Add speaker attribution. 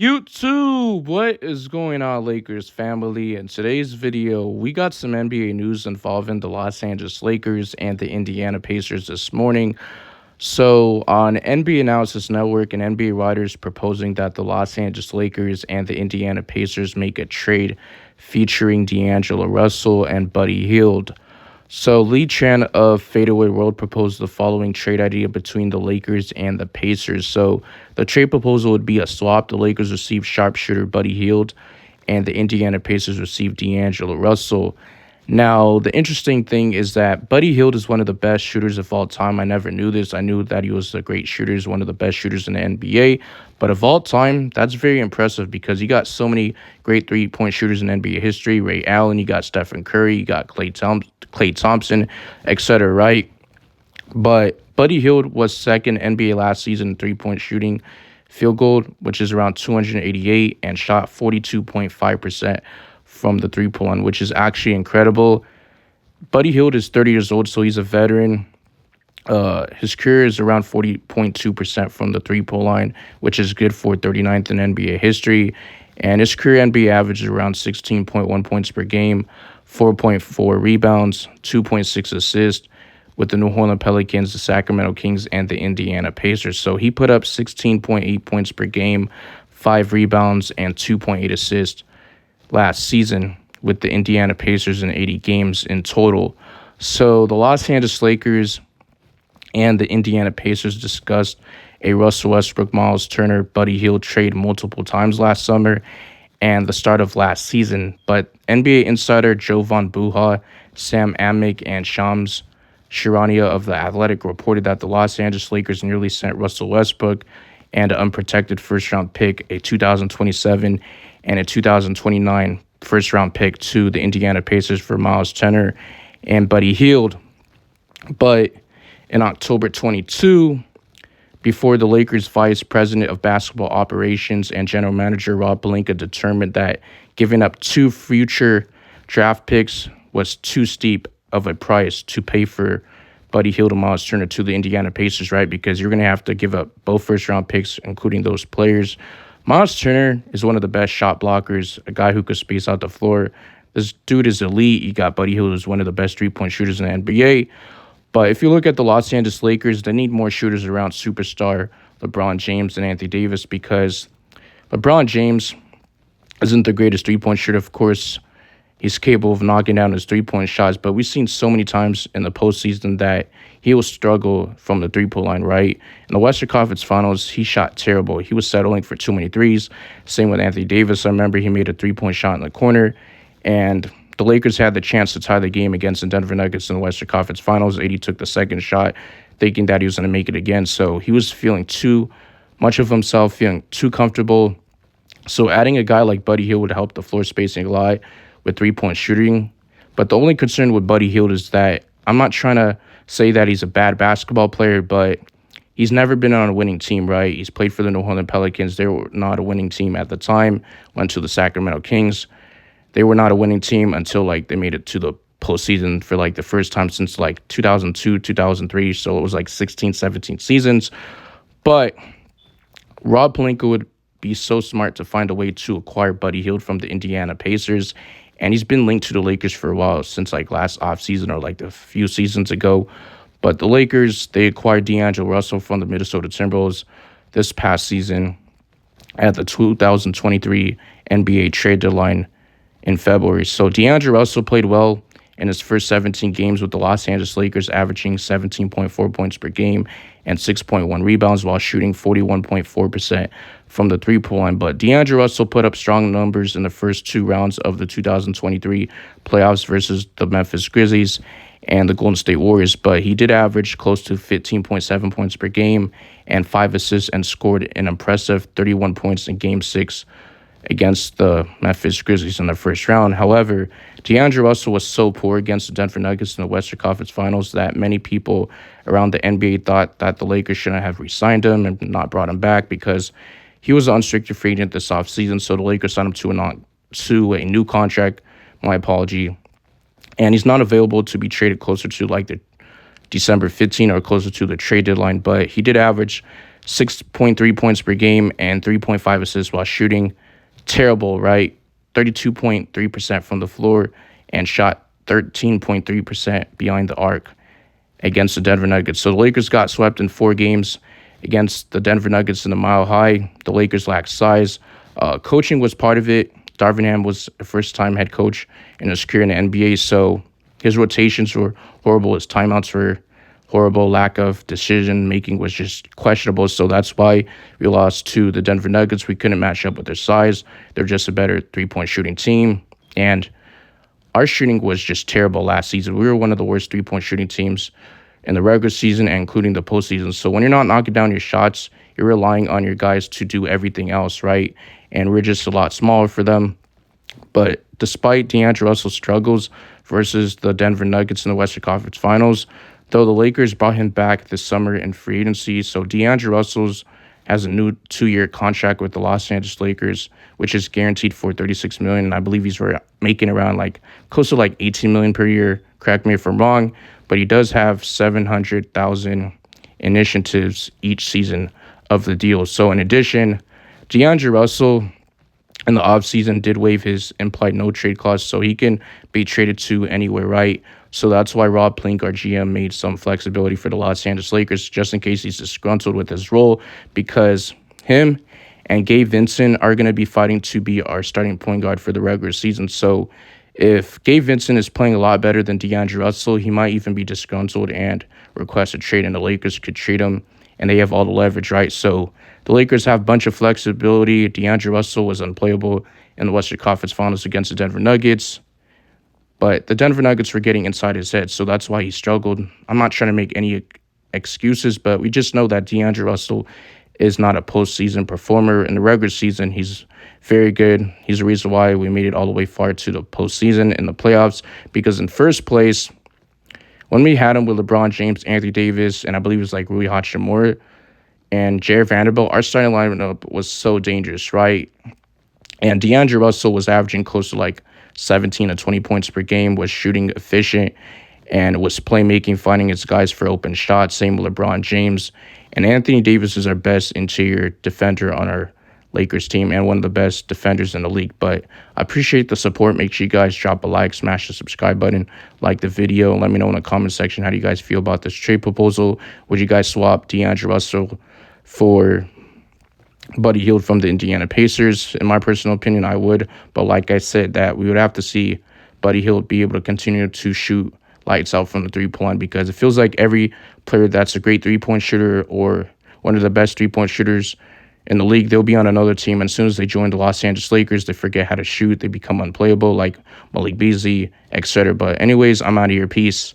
Speaker 1: YouTube, what is going on, Lakers family? In today's video, we got some NBA news involving the Los Angeles Lakers and the Indiana Pacers this morning. So, on NBA Analysis Network, and NBA writers proposing that the Los Angeles Lakers and the Indiana Pacers make a trade featuring D'Angelo Russell and Buddy Hield. So Lee Chan of Fadeaway World proposed the following trade idea between the Lakers and the Pacers. So the trade proposal would be a swap. The Lakers receive sharpshooter Buddy Hield, and the Indiana Pacers receive D'Angelo Russell. Now, the interesting thing is that Buddy Hield is one of the best shooters of all time. I never knew this. I knew that he was a great shooter, he's one of the best shooters in the NBA. But of all time, that's very impressive because you got so many great three-point shooters in NBA history. Ray Allen, you got Stephen Curry, you got Klay Thompson, etc., right? But Buddy Hield was second NBA last season in three-point shooting, field goal, which is around 288, and shot 42.5% from the three-point line, which is actually incredible. Buddy Hield is 30 years old, so he's a veteran. His career is around 40.2% from the three-point line, which is good for 39th in NBA history. And his career NBA average is around 16.1 points per game, 4.4 rebounds, 2.6 assists with the New Orleans Pelicans, the Sacramento Kings, and the Indiana Pacers. So he put up 16.8 points per game, 5 rebounds, and 2.8 assists last season with the Indiana Pacers in 80 games in total. So the Los Angeles Lakers and the Indiana Pacers discussed a Russell Westbrook, Miles Turner, Buddy Hield trade multiple times last summer and the start of last season. But NBA insider Jovan Buha, Sam Amick, and Shams Charania of The Athletic reported that the Los Angeles Lakers nearly sent Russell Westbrook and an unprotected first-round pick, a 2027 and a 2029 first-round pick to the Indiana Pacers for Miles Turner and Buddy Hield. But in October 22, before the Lakers' vice president of basketball operations and general manager Rob Pelinka determined that giving up 2 future draft picks was too steep of a price to pay for Buddy Hield and Miles Turner to the Indiana Pacers, right? Because you're going to have to give up both first-round picks, including those players. Miles Turner is one of the best shot blockers, a guy who could space out the floor. This dude is elite. You got Buddy Hield, who's one of the best three-point shooters in the NBA. But if you look at the Los Angeles Lakers, they need more shooters around superstar LeBron James and Anthony Davis because LeBron James isn't the greatest three-point shooter. Of course, he's capable of knocking down his three-point shots, but we've seen so many times in the postseason that he will struggle from the three-point line, right? In the Western Conference Finals, he shot terrible. He was settling for too many threes. Same with Anthony Davis. I remember he made a three-point shot in the corner, and the Lakers had the chance to tie the game against the Denver Nuggets in the Western Conference Finals. AD took the second shot, thinking that he was going to make it again. So he was feeling too much of himself, feeling too comfortable. So adding a guy like Buddy Hield would help the floor spacing a lot with three-point shooting. But the only concern with Buddy Hield is that I'm not trying to say that he's a bad basketball player, but he's never been on a winning team, right? He's played for the New Orleans Pelicans. They were not a winning team at the time. Went to the Sacramento Kings. They were not a winning team until they made it to the postseason for the first time since 2002, 2003. So it was 16, 17 seasons. But Rob Pelinka would be so smart to find a way to acquire Buddy Hield from the Indiana Pacers. And he's been linked to the Lakers for a while, since last offseason or a few seasons ago. But the Lakers, they acquired D'Angelo Russell from the Minnesota Timberwolves this past season at the 2023 NBA trade deadline in February. So D'Angelo Russell played well in his first 17 games with the Los Angeles Lakers, averaging 17.4 points per game and 6.1 rebounds while shooting 41.4% from the three-point line. But D'Angelo Russell put up strong numbers in the first 2 rounds of the 2023 playoffs versus the Memphis Grizzlies and the Golden State Warriors. But he did average close to 15.7 points per game and 5 assists and scored an impressive 31 points in Game 6 against the Memphis Grizzlies in the first round. However, D'Angelo Russell was so poor against the Denver Nuggets in the Western Conference Finals that many people around the NBA thought that the Lakers shouldn't have re-signed him and not brought him back because he was an unrestricted free agent this offseason. So the Lakers signed him to a new contract, my apology, and he's not available to be traded closer to the December 15 or closer to the trade deadline, but he did average 6.3 points per game and 3.5 assists while shooting. Terrible, right? 32.3% from the floor and shot 13.3% behind the arc against the Denver Nuggets. So the Lakers got swept in 4 games against the Denver Nuggets in the Mile High. The Lakers lacked size. Coaching was part of it. Darvin Ham was a first-time head coach in his career in the NBA, so his rotations were horrible. His timeouts were horrible. Lack of decision-making was just questionable, so that's why we lost to the Denver Nuggets. We couldn't match up with their size. They're just a better three-point shooting team, and our shooting was just terrible last season. We were one of the worst three-point shooting teams in the regular season and including the postseason. So when you're not knocking down your shots, you're relying on your guys to do everything else, right? And we're just a lot smaller for them. But despite D'Angelo Russell's struggles versus the Denver Nuggets in the Western Conference Finals, though the Lakers brought him back this summer in free agency, so D'Angelo Russell's has a new 2-year contract with the Los Angeles Lakers, which is guaranteed for $36 million. And I believe he's making around close to $18 million per year. Correct me if I'm wrong, but he does have 700,000 initiatives each season of the deal. So in addition, D'Angelo Russell in the offseason did waive his implied no trade clause, so he can be traded to anywhere, right? So that's why Rob Pelinka, our GM, made some flexibility for the Los Angeles Lakers just in case he's disgruntled with his role, because him and Gabe Vincent are going to be fighting to be our starting point guard for the regular season. So if Gabe Vincent is playing a lot better than D'Angelo Russell, he might even be disgruntled and request a trade, and the Lakers could trade him, and they have all the leverage, right? So the Lakers have a bunch of flexibility. D'Angelo Russell was unplayable in the Western Conference Finals against the Denver Nuggets, but the Denver Nuggets were getting inside his head, so that's why he struggled. I'm not trying to make any excuses, but we just know that D'Angelo Russell is not a postseason performer. In the regular season, he's very good. He's the reason why we made it all the way far to the postseason in the playoffs, because in first place, when we had him with LeBron James, Anthony Davis, and I believe it was Rui Hachimura and Jared Vanderbilt, our starting lineup was so dangerous, right? And D'Angelo Russell was averaging close to 17 to 20 points per game, was shooting efficient, and was playmaking, finding his guys for open shots. Same with LeBron James. And Anthony Davis is our best interior defender on our Lakers team and one of the best defenders in the league. But I appreciate the support. Make sure you guys drop a like, smash the subscribe button, like the video, and let me know in the comment section how do you guys feel about this trade proposal. Would you guys swap D'Angelo Russell for Buddy Hield from the Indiana Pacers? In my personal opinion, I would. But like I said, that we would have to see Buddy Hield be able to continue to shoot lights out from the three-point line, because it feels like every player that's a great three-point shooter or one of the best three-point shooters in the league, they'll be on another team, and as soon as they join the Los Angeles Lakers, they forget how to shoot. They become unplayable, like Malik Beasley, etc. But anyways, I'm out of here. Peace.